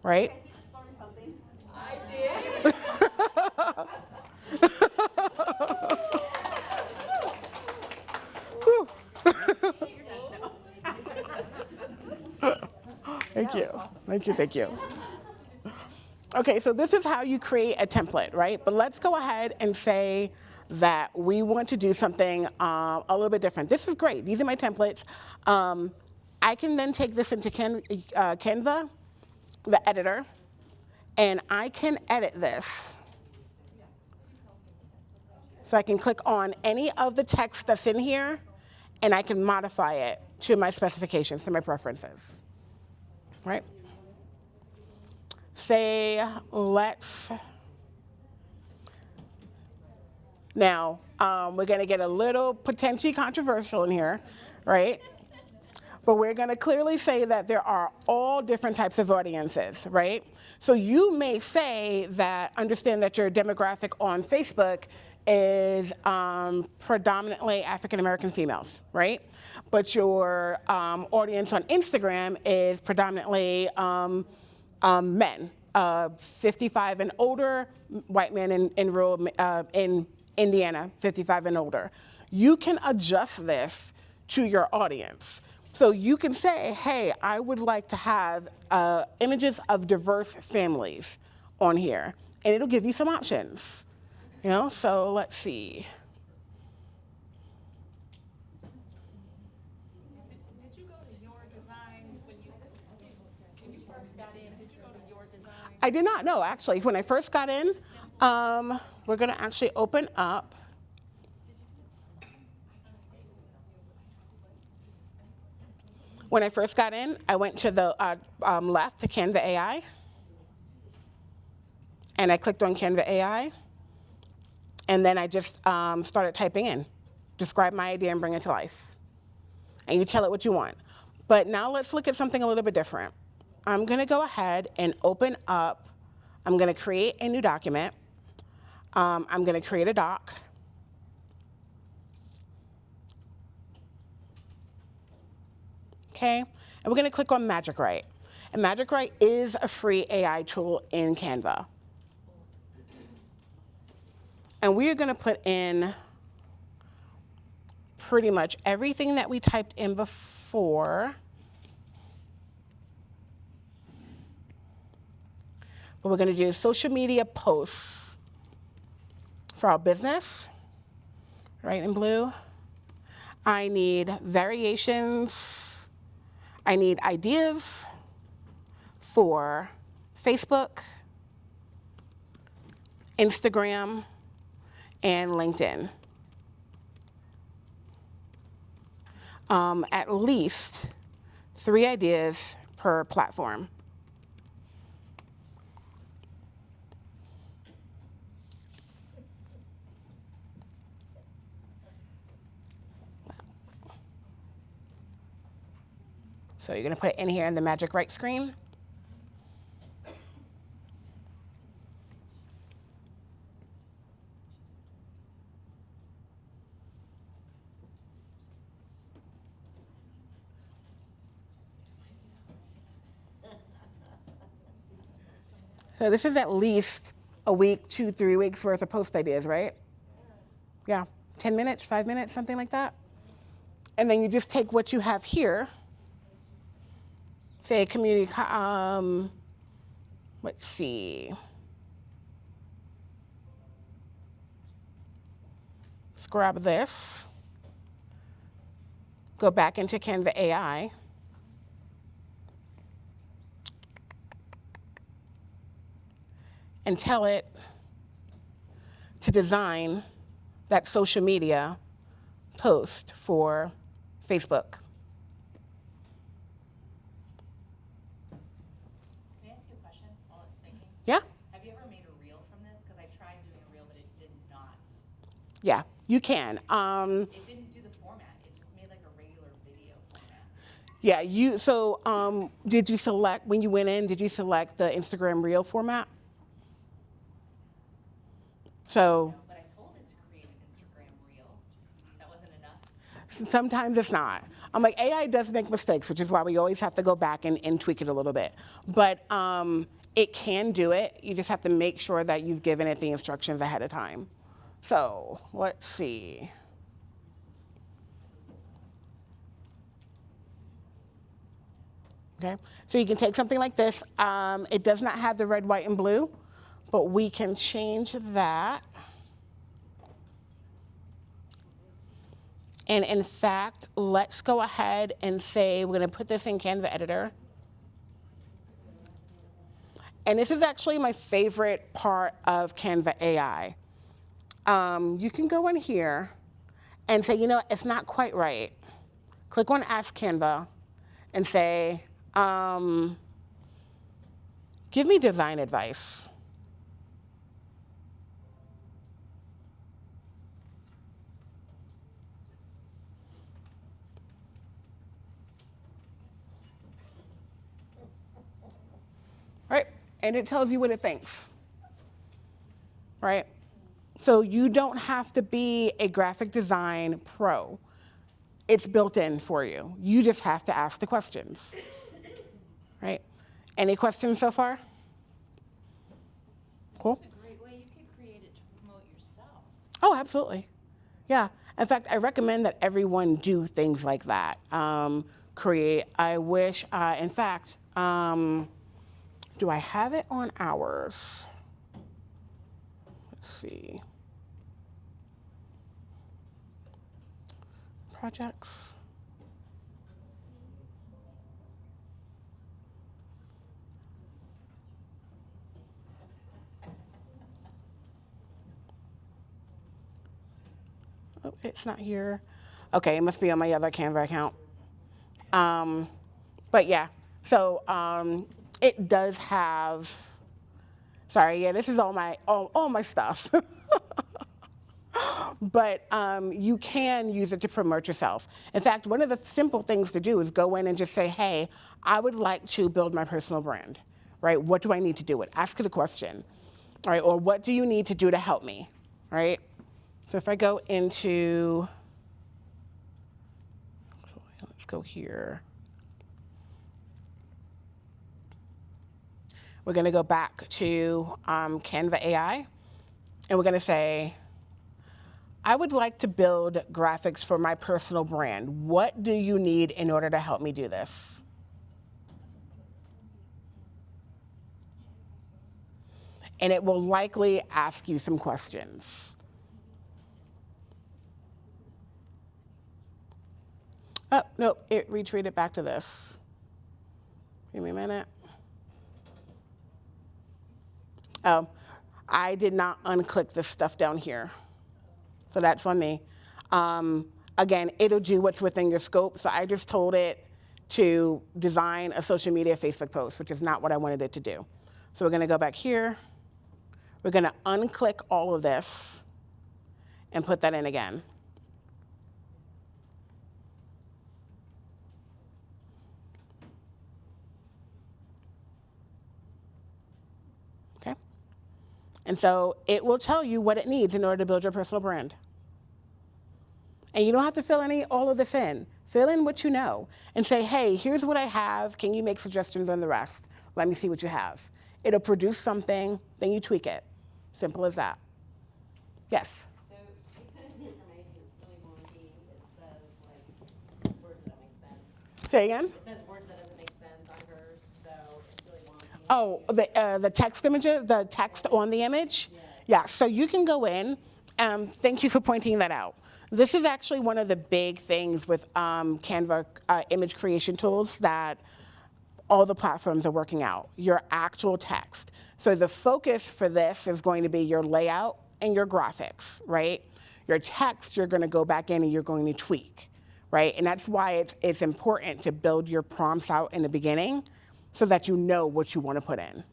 S19: right?
S8: Okay, just learned something.
S16: I did.
S19: Whew. Thank you. Thank you, thank you. Okay, so this is how you create a template, right? But let's go ahead and say that we want to do something a little bit different. This is great. These are my templates. I can then take this into Canva, the editor, and I can edit this. So I can click on any of the text that's in here, and I can modify it to my specifications, to my preferences, right? Say, now, we're gonna get a little potentially controversial in here, right? But we're gonna clearly say that there are all different types of audiences, right? So you may say that, understand that your demographic on Facebook is predominantly African-American females, right? But your audience on Instagram is predominantly men, 55 and older, white men in rural, in Indiana, 55 and older. You can adjust this to your audience. So you can say, hey, I would like to have images of diverse families on here, and it'll give you some options. You know, so let's see.
S18: Did you go to your designs when you first got in? Did you go to your designs?
S19: I did not know, actually. When I first got in, we're going to actually open up. When I first got in, I went to the left to Canva AI, and I clicked on Canva AI, and then I just started typing in, describe my idea and bring it to life. And you tell it what you want. But now let's look at something a little bit different. I'm going to go ahead and open up, I'm going to create a new document. I'm going to create a doc. Okay, and we're going to click on Magic Write. And Magic Write is a free AI tool in Canva. And we are going to put in pretty much everything that we typed in before. But we're going to do social media posts for our business, right in blue. I need variations. I need ideas for Facebook, Instagram, and LinkedIn. At least 3 ideas per platform. So you're going to put it in here in the Magic Write screen. So this is at least a week, 2-3 weeks worth of post ideas, right? Yeah, 10 minutes, 5 minutes, something like that. And then you just take what you have here, say community, let's see. Let's grab this, go back into Canva AI, and tell it to design that social media post for Facebook.
S11: Can I ask you a question while it's thinking?
S19: Yeah?
S11: Have you ever made a reel from this? Because I tried doing a reel, but it did not.
S19: Yeah, you can.
S11: It didn't do the format. It just made like a regular video format.
S19: Yeah, did you select, when you went in, did you select the Instagram Reel format? So.
S11: No, but I told it to create an Instagram reel. That wasn't enough?
S19: Sometimes it's not. I'm like, AI does make mistakes, which is why we always have to go back and tweak it a little bit. But it can do it. You just have to make sure that you've given it the instructions ahead of time. So let's see. Okay, so you can take something like this. It does not have the red, white, and blue, but we can change that. And in fact, let's go ahead and say we're going to put this in Canva Editor. And this is actually my favorite part of Canva AI. You can go in here and say, you know, it's not quite right. Click on Ask Canva and say, give me design advice. Right? And it tells you what it thinks. Right? So you don't have to be a graphic design pro. It's built in for you. You just have to ask the questions. Right? Any questions so far? Cool.
S11: It's a great way you could create it to promote yourself.
S19: Oh, absolutely. Yeah. In fact, I recommend that everyone do things like that. I wish, in fact, do I have it on hours? Let's see. Projects. Oh, it's not here. Okay, it must be on my other Canva account. But yeah, so it does have. Sorry, yeah, this is all my stuff. But you can use it to promote yourself. In fact, one of the simple things to do is go in and just say, hey, I would like to build my personal brand, right? What do I need to do it? Ask it a question, right? Or what do you need to do to help me, right? So if I go into, let's go here. We're gonna go back to Canva AI, and we're gonna say, I would like to build graphics for my personal brand. What do you need in order to help me do this? And it will likely ask you some questions. Oh, no, it retreated back to this. Give me a minute. Oh, I did not unclick this stuff down here. So that's on me. Again, it'll do what's within your scope. So I just told it to design a social media Facebook post, which is not what I wanted it to do. So we're gonna go back here. We're gonna unclick all of this and put that in again. Okay? And so it will tell you what it needs in order to build your personal brand. And you don't have to fill all of this in. Fill in what you know and say, hey, here's what I have. Can you make suggestions on the rest? Let me see what you have. It'll produce something, then you tweak it. Simple as that. Yes?
S11: So she put in information that's really wonky. It says like words that don't make sense.
S19: Say again?
S11: It says words that doesn't make sense on hers, so it's really wonky.
S19: Oh, the text images, the text on the image?
S11: Yes.
S19: Yeah, so you can go in. Thank you for pointing that out. This is actually one of the big things with Canva image creation tools that all the platforms are working out, your actual text. So the focus for this is going to be your layout and your graphics, right? Your text, you're gonna go back in and you're going to tweak, right? And that's why it's important to build your prompts out in the beginning so that you know what you wanna put in,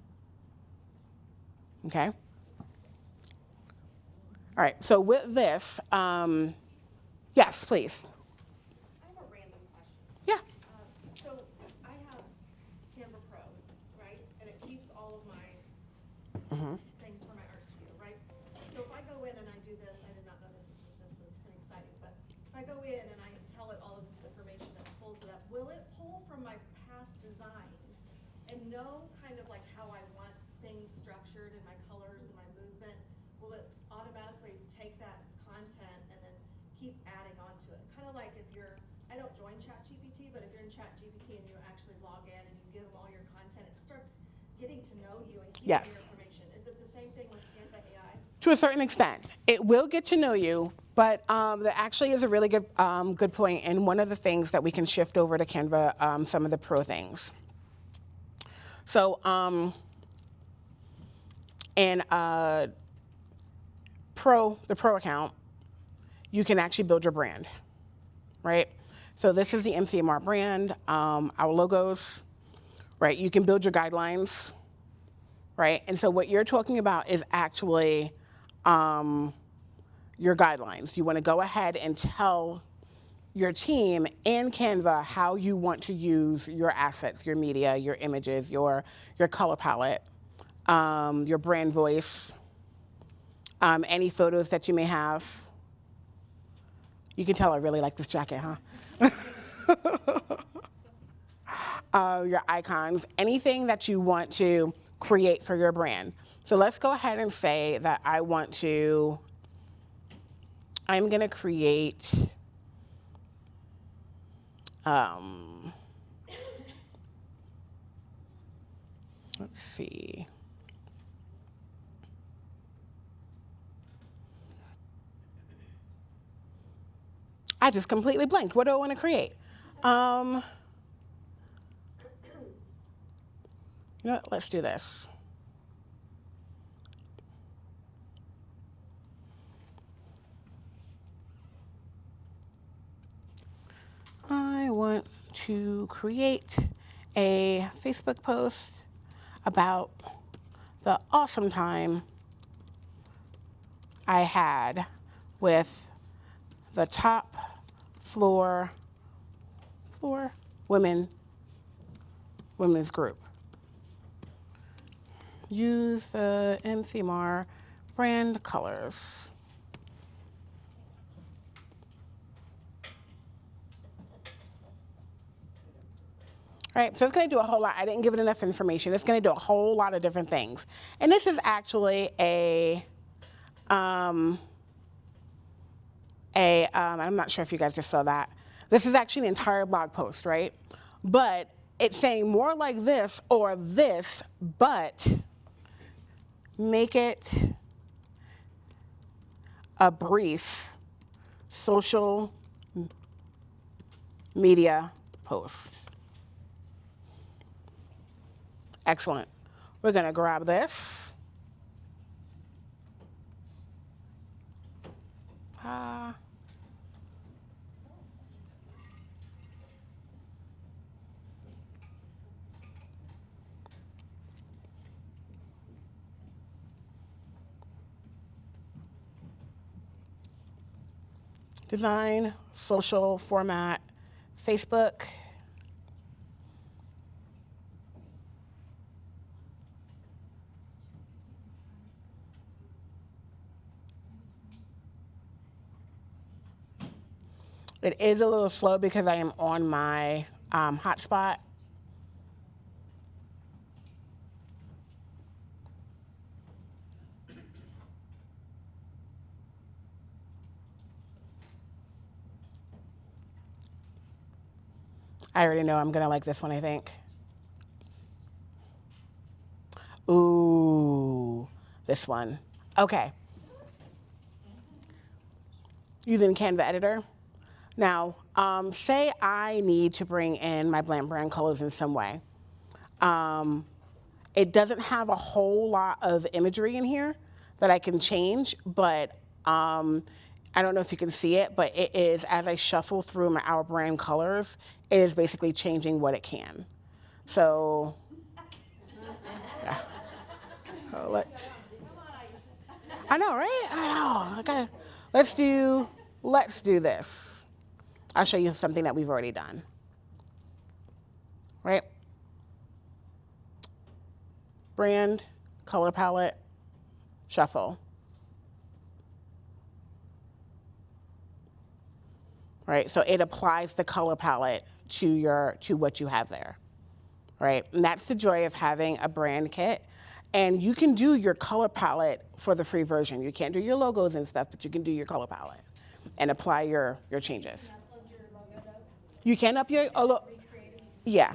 S19: okay? All right, so with this, yes, please.
S14: I have a random question.
S19: Yeah.
S14: So I have Canva Pro, right? And it keeps all of my things for my art studio, right? So if I go in and I do this, I did not know this existed, so it's pretty exciting. But if I go in and I tell it all of this information and it pulls it up, will it pull from my past designs and know kind of like how I want things structured and my colors and my movement? Will it automatically take that content and then keep adding onto it? Kind of like if you're, I don't join ChatGPT, but if you're in ChatGPT and you actually log in and you give them all your content, it starts getting to know you and keeping
S19: Yes.
S14: your information. Is it the same thing with Canva AI?
S19: To a certain extent, it will get to know you, but that actually is a really good point, and one of the things that we can shift over to Canva, some of the pro things. So in the pro account, you can actually build your brand, right? So this is the MCMR brand, our logos, right? You can build your guidelines, right? And so what you're talking about is actually your guidelines. You want to go ahead and tell your team in Canva how you want to use your assets, your media, your images, your color palette, your brand voice, any photos that you may have. You can tell I really like this jacket, huh? Your icons, anything that you want to create for your brand. So let's go ahead and say that I want to I'm going to create let's see. I just completely blanked. What do I want to create? You know what? Let's do this. I want to create a Facebook post about the awesome time I had with the top floor women's group. Use the MCMAR brand colors. Right, so it's going to do a whole lot. I didn't give it enough information. It's going to do a whole lot of different things. And this is actually I'm not sure if you guys just saw that. This is actually an entire blog post, right? But it's saying more like this or this, but make it a brief social media post. Excellent. We're going to grab this. Design, social format, Facebook. It is a little slow because I am on my hotspot. I already know I'm going to like this one, I think. Ooh, this one. Okay. Using Canva editor. Now, say I need to bring in my brand colors in some way. It doesn't have a whole lot of imagery in here that I can change, but I don't know if you can see it, but it is, as I shuffle through our brand colors, it is basically changing what it can. So, yeah. So I know, right? I know. Let's do this. I'll show you something that we've already done. Right? Brand, color palette, shuffle. Right? So it applies the color palette to what you have there. Right? And that's the joy of having a brand kit. And you can do your color palette for the free version. You can't do your logos and stuff, but you can do your color palette and apply your changes. You can upload your logo. Yeah.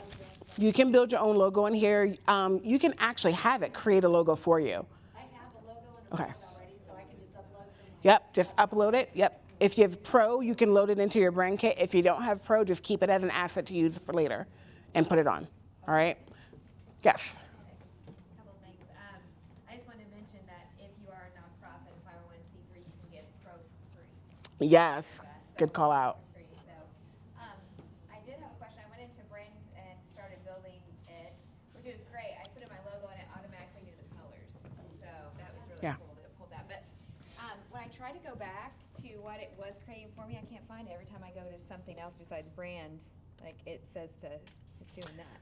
S19: You can build your own logo in here. You can actually have it create a logo for you.
S14: I have a logo in the cloud already, so I can just upload from.
S19: Yep, just upload it. Yep. If you have Pro, you can load it into your brand kit. If you don't have Pro, just keep it as an asset to use for later and put it on. All right? Yes.
S9: Couple things. I just wanted to mention that if you are a nonprofit 501c3, you can get Pro for free.
S19: Yes. Good call out.
S9: I did have a question. I went into Brand and started building it, which was great. I put in my logo and it automatically knew the colors. So that was really cool that it pulled that. But when I try to go back to what it was creating for me, I can't find it. Every time I go to something else besides Brand, like it says it's doing that.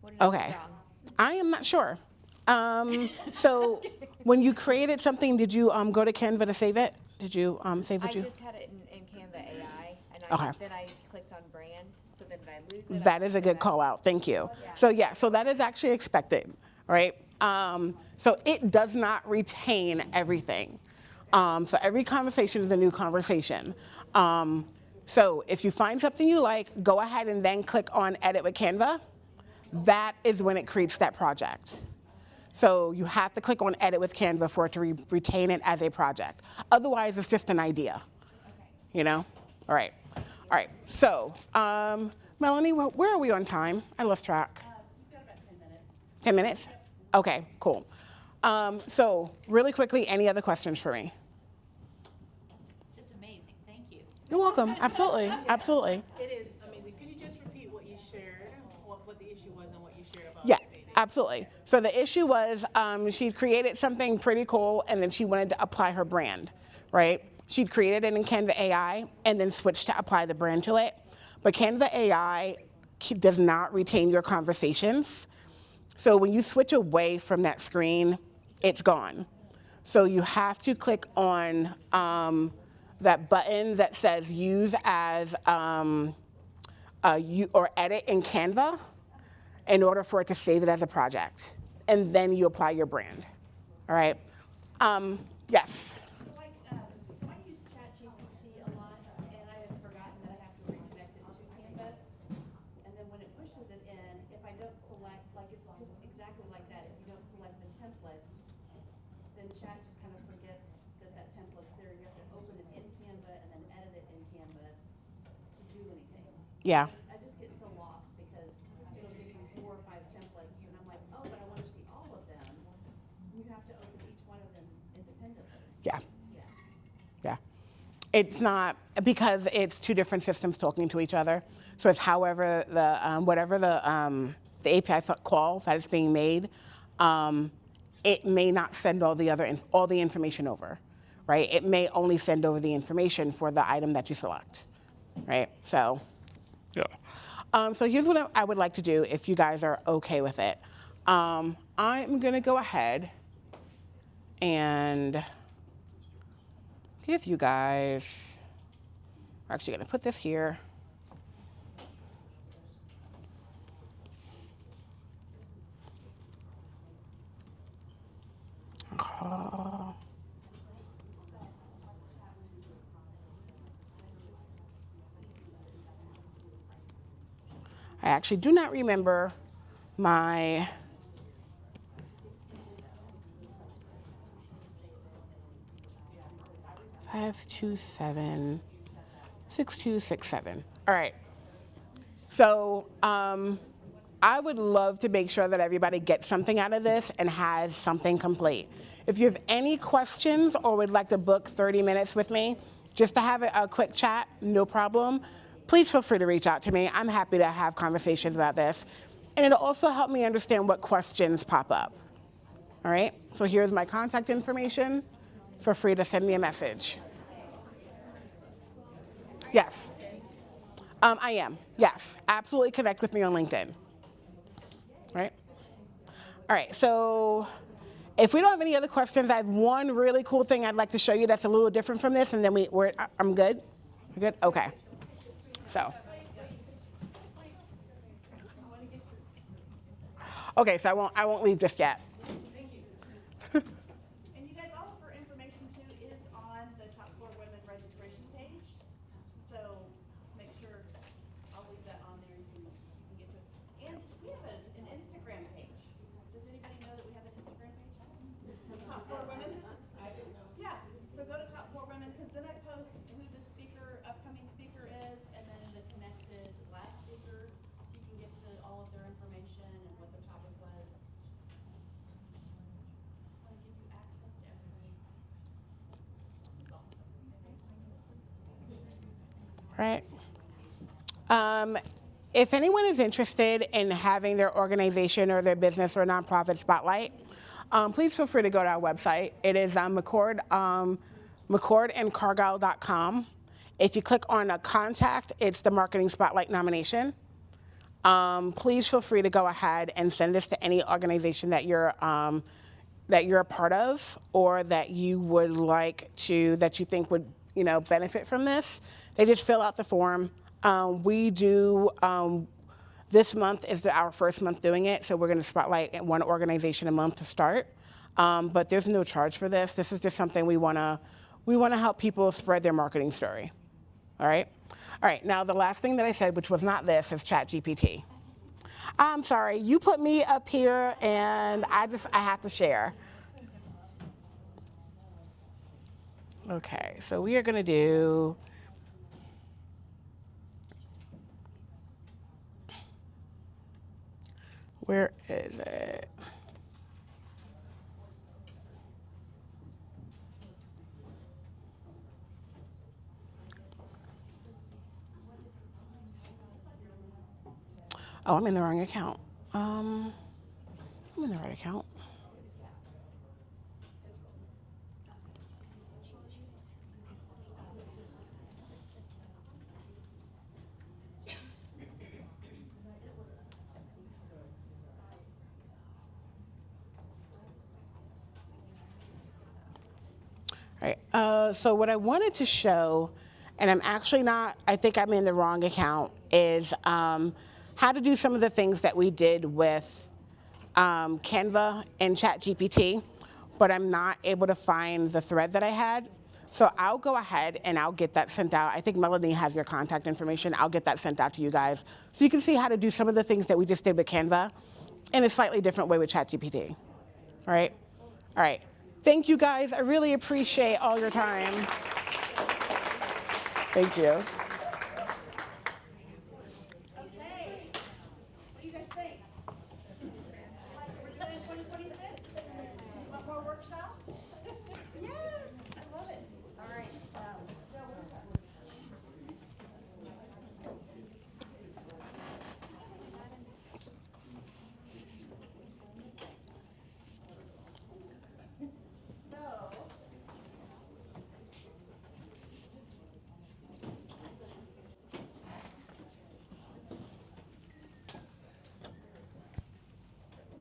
S9: What did I do wrong?
S19: I am not sure. So when you created something, did you go to Canva to save it? Did you save what you?
S9: I just had it in Canva AI, and then I clicked on Brand. So then did I lose it?
S19: That is a good call out. Thank you.
S9: Yeah.
S19: So that is actually expected, right? So it does not retain everything, So every conversation is a new conversation. So if you find something you like, go ahead and then click on Edit with Canva. That is when it creates that project. So you have to click on Edit with Canva for it to retain it as a project. Otherwise, it's just an idea. You know? All right. All right. So, Melanie, where are we on time? I lost track.
S11: You've got about 10 minutes.
S19: 10 minutes? Okay, cool. So really quickly, any other questions for me?
S11: Just amazing. Thank you.
S19: You're welcome. Absolutely. Absolutely.
S4: It is amazing. Could you just repeat what you shared, what the issue was and what you shared about
S19: Yeah,
S4: saving?
S19: absolutely. So the issue was she created something pretty cool and then she wanted to apply her brand, right? She'd created it in Canva AI and then switched to apply the brand to it. But Canva AI does not retain your conversations. So when you switch away from that screen, it's gone. So you have to click on that button that says use as or edit in Canva in order for it to save it as a project. And then you apply your brand. All right? Yes.
S18: So I use ChatGPT a lot, and I had forgotten that I have to reconnect it to Canva. And then when it pushes it in, if I don't select, like it's just exactly like that, if you don't select the template, then Chat just kind of forgets that template's there. You have to open it in Canva and then edit it in Canva to do anything.
S19: Yeah.
S18: I just get so lost because I'm so used to 4 or 5 templates, and I'm like, oh, but I want to see all of them. You have to open each one of them independently.
S19: Yeah.
S18: Yeah.
S19: Yeah. It's not, because it's two different systems talking to each other. So it's however whatever the API calls that is being made, it may not send all the information over, right? It may only send over the information for the item that you select, right? So, yeah. So here's what I would like to do if you guys are okay with it. I'm gonna go ahead and give you guys, we're actually gonna put this here. I actually do not remember my 527-6267. All right. So I would love to make sure that everybody gets something out of this and has something complete. If you have any questions or would like to book 30 minutes with me, just to have a quick chat, no problem. Please feel free to reach out to me. I'm happy to have conversations about this. And it'll also help me understand what questions pop up. All right, so here's my contact information. Feel free to send me a message. Yes. I am, yes. Absolutely connect with me on LinkedIn. Right? All right, so if we don't have any other questions, I have one really cool thing I'd like to show you that's a little different from this, and then I'm good? We're good? Okay. So. Okay, so I won't leave just yet.
S1: And you guys, all of our information too is on the Top Floor Women registration page. So make sure I'll leave that on there. You can get to it. And we have an Instagram page. Does anybody know that we have an Instagram page? Top Floor Women? I didn't know. Yeah. So go to Top Floor Women, because then I post who the upcoming speaker is, and then the connected last speaker, so you can get to all of their information and what their topic was. Just want to give you access to everybody. This is awesome.
S19: Right. If anyone is interested in having their organization or their business or nonprofit spotlight, please feel free to go to our website. It is McCordandCargile.com. If you click on a contact, it's the Marketing Spotlight nomination. Please feel free to go ahead and send this to any organization that you're a part of, or that you would like to, that you think would, benefit from this. They just fill out the form. We do, this month is our first month doing it, so we're going to spotlight one organization a month to start. but there's no charge for this. This is just something we wanna help people spread their marketing story. All right? All right, now the last thing that I said, which was not this, is ChatGPT. I'm sorry, you put me up here and I have to share. Okay, so we are gonna do, where is it? Oh, I'm in the wrong account. I'm in the right account. Right. So what I wanted to show, and I'm actually not, I think I'm in the wrong account, is how to do some of the things that we did with Canva and ChatGPT, but I'm not able to find the thread that I had. So I'll go ahead and I'll get that sent out. I think Melanie has your contact information. I'll get that sent out to you guys so you can see how to do some of the things that we just did with Canva in a slightly different way with ChatGPT. All right? All right. Thank you guys. I really appreciate all your time. Thank you.
S1: Okay. What do you guys think? Like we're doing in 2026? Want more workshops? Yes, I love it. All right. Joe, what is that? So,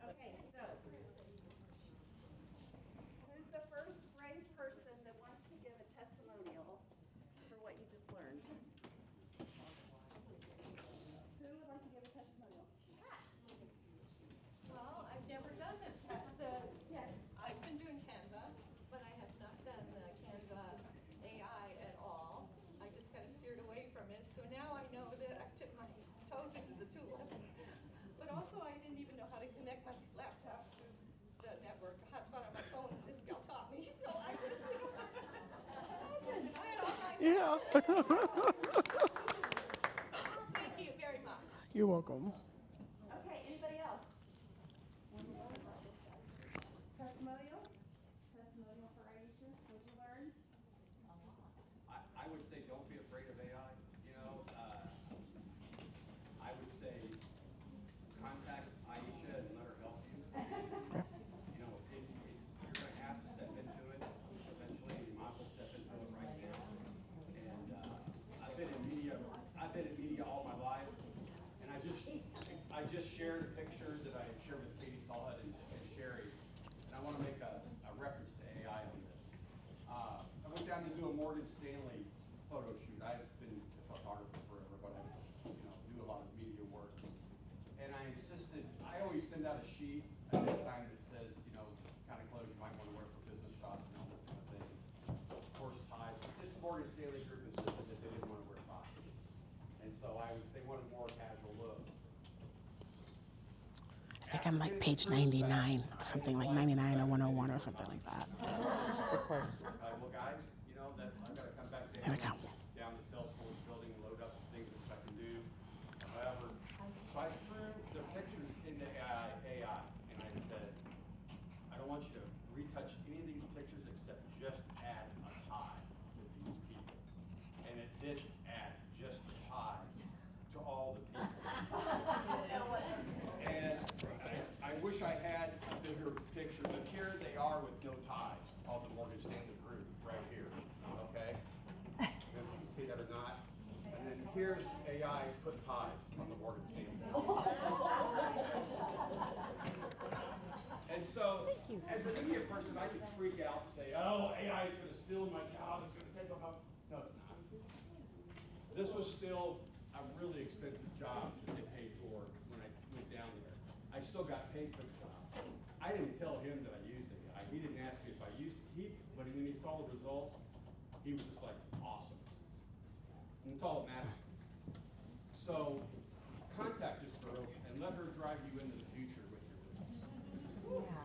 S1: okay, so who's the first brave person that wants to give a testimonial for what you just learned? Who would like to give a testimonial? Pat.
S14: Well, I've never done
S1: Yes.
S14: I've been doing Canva, but I have not done the Canva AI at all. I just kind of steered away from it. So now I know that I've tipped my toes into the tulips. But also I didn't even know how to connect my laptop to the network hotspot on my phone. This gal taught me. So I just, I had all my
S19: Yeah.
S14: Thank you very much.
S19: You're welcome.
S1: Okay, anybody else? Testimonial? Testimonial for Aisha, what'd you learn?
S17: I would say don't be afraid of AI. I would say contact Aisha and let her help you. You're going to have to step into it eventually, and you might as well step into it right now. And I've been in media all my life, and I just shared a picture that I shared with Katie Stallhead and Sherry, and I want to make a reference to AI on this. I went down to do a Morgan Stanley photo shoot. I've been a photographer forever, but I do a lot of media work. And I insisted, I always send out a sheet at that time that says, kind of clothes you might want to wear for business shots and all this kind of thing. Of course, ties. But this Morgan Stanley group insisted that they didn't want to wear ties. And so they wanted more casual look.
S19: I think I'm like page 99 or something, like 99 or 101 or something like that. Of course.
S17: Well, guys, I've got to come back
S19: There we go.
S17: down to Salesforce building and load up some things which I can do. However, so I threw the pictures into AI, and I said, I don't want you to retouch any of these pictures except just add a tie with these people. And it did add just a tie to all the people. And I wish I had a bigger picture, but here they are with no ties, all the Morgan Stanley group right here, okay? I don't know if you can see that or not. And then here's AI put ties on the Morgan Stanley. And so, as a media person, I could freak out and say, oh, AI is going to steal my job, it's going to take over. No, it's not. This was still a really expensive job to get paid for when I went down there. I still got paid for the job. I didn't tell him that I used AI. He saw the results, he was just like, awesome. And that's all that matters. So contact this girl and let her drive you into the future with your business.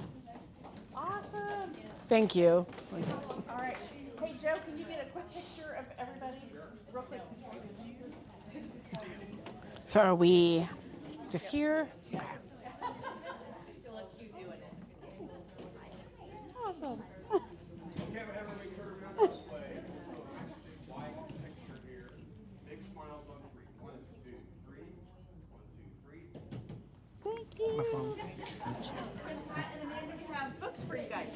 S1: Awesome.
S19: Thank you.
S1: All right. Hey, Joe, can you get a quick picture of everybody? Real quick.
S19: So are we just here?
S1: You look cute doing it.
S19: Awesome.
S17: Okay, whenever we turn around this way, white picture here. Big smiles on 3. 1, 2, 3. 1, 2, 3.
S19: Thank you.
S1: And Pat and Amanda, we have books for you guys.